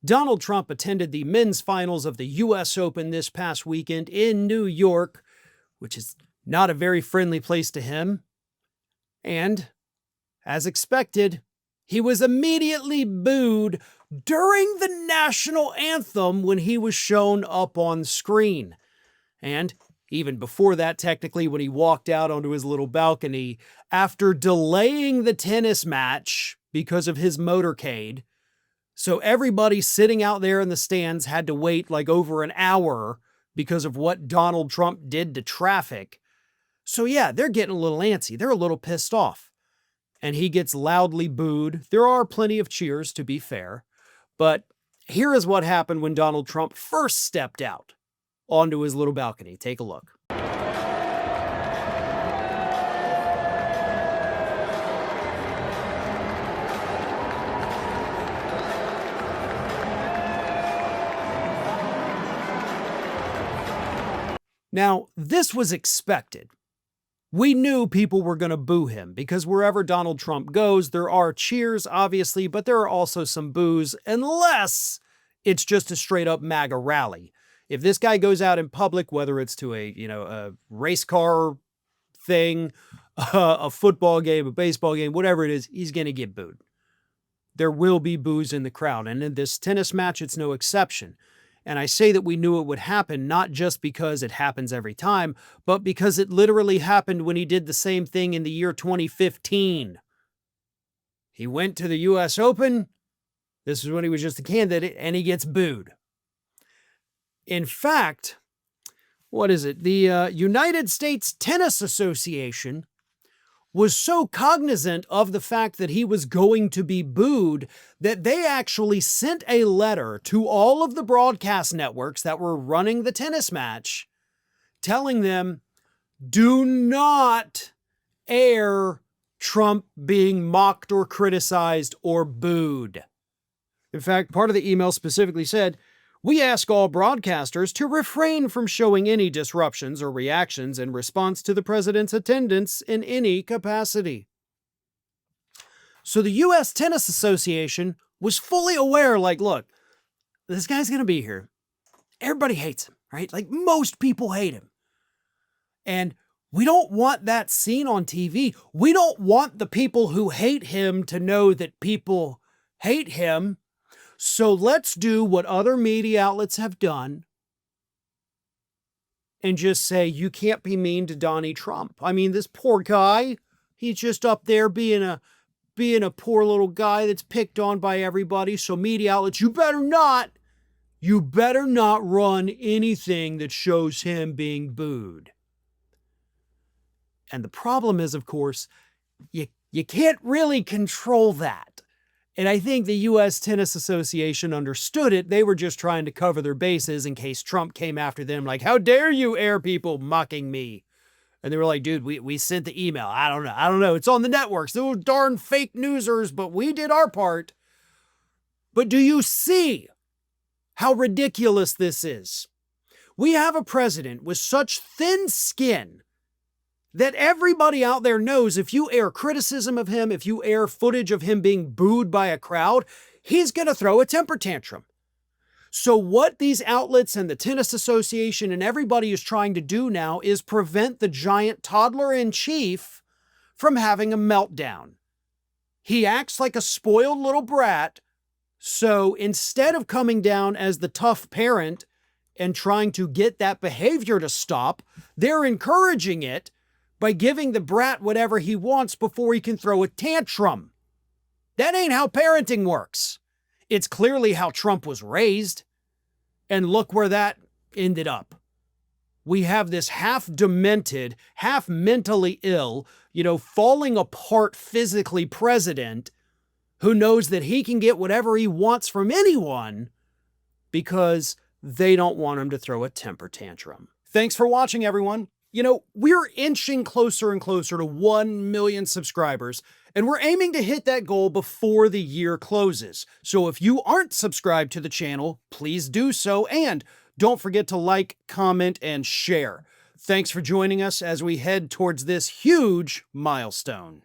Donald Trump attended the men's finals of the U.S. Open this past weekend in New York, which is not a very friendly place to him. And, as expected, he was immediately booed during the national anthem when he was shown up on screen. And even before that, technically, when he walked out onto his little balcony, after delaying the tennis match because of his motorcade. So everybody sitting out there in the stands had to wait like over an hour because of what Donald Trump did to traffic. So yeah, they're getting a little antsy. They're a little pissed off. And he gets loudly booed. There are plenty of cheers, to be fair. But here is what happened when Donald Trump first stepped out onto his little balcony. Take a look. Now, this was expected. We knew people were going to boo him because wherever Donald Trump goes, there are cheers, obviously, but there are also some boos, unless it's just a straight up MAGA rally. If this guy goes out in public, whether it's to a race car thing, a football game, a baseball game, whatever it is, he's going to get booed. There will be boos in the crowd. And in this tennis match, it's no exception. And I say that we knew it would happen, not just because it happens every time, but because it literally happened when he did the same thing in the year 2015. He went to the U.S. Open. This is when he was just a candidate, and he gets booed. In fact, what is it? The United States Tennis Association was so cognizant of the fact that he was going to be booed that they actually sent a letter to all of the broadcast networks that were running the tennis match, telling them, do not air Trump being mocked or criticized or booed. In fact, part of the email specifically said, we ask all broadcasters to refrain from showing any disruptions or reactions in response to the president's attendance in any capacity. So the U.S. Tennis Association was fully aware, like, look, this guy's going to be here. Everybody hates him, right? Like, most people hate him. And we don't want that seen on TV. We don't want the people who hate him to know that people hate him. So let's do what other media outlets have done and just say, you can't be mean to Donnie Trump. I mean, this poor guy, he's just up there being a poor little guy that's picked on by everybody. So media outlets, you better not run anything that shows him being booed. And the problem is, of course, you can't really control that. And I think the U.S. Tennis Association understood it. They were just trying to cover their bases in case Trump came after them like, how dare you air people mocking me? And they were like, dude, we sent the email. I don't know. It's on the networks. Those darn fake newsers, but we did our part. But do you see how ridiculous this is? We have a president with such thin skin that everybody out there knows if you air criticism of him, if you air footage of him being booed by a crowd, he's going to throw a temper tantrum. So what these outlets and the Tennis Association and everybody is trying to do now is prevent the giant toddler-in-chief from having a meltdown. He acts like a spoiled little brat, so instead of coming down as the tough parent and trying to get that behavior to stop, they're encouraging it by giving the brat whatever he wants before he can throw a tantrum. That ain't how parenting works. It's clearly how Trump was raised. And look where that ended up. We have this half-demented, half-mentally ill, falling apart physically president who knows that he can get whatever he wants from anyone because they don't want him to throw a temper tantrum. Thanks for watching, everyone. We're inching closer and closer to 1 million subscribers, and we're aiming to hit that goal before the year closes. So if you aren't subscribed to the channel, please do so, and don't forget to like, comment, and share. Thanks for joining us as we head towards this huge milestone.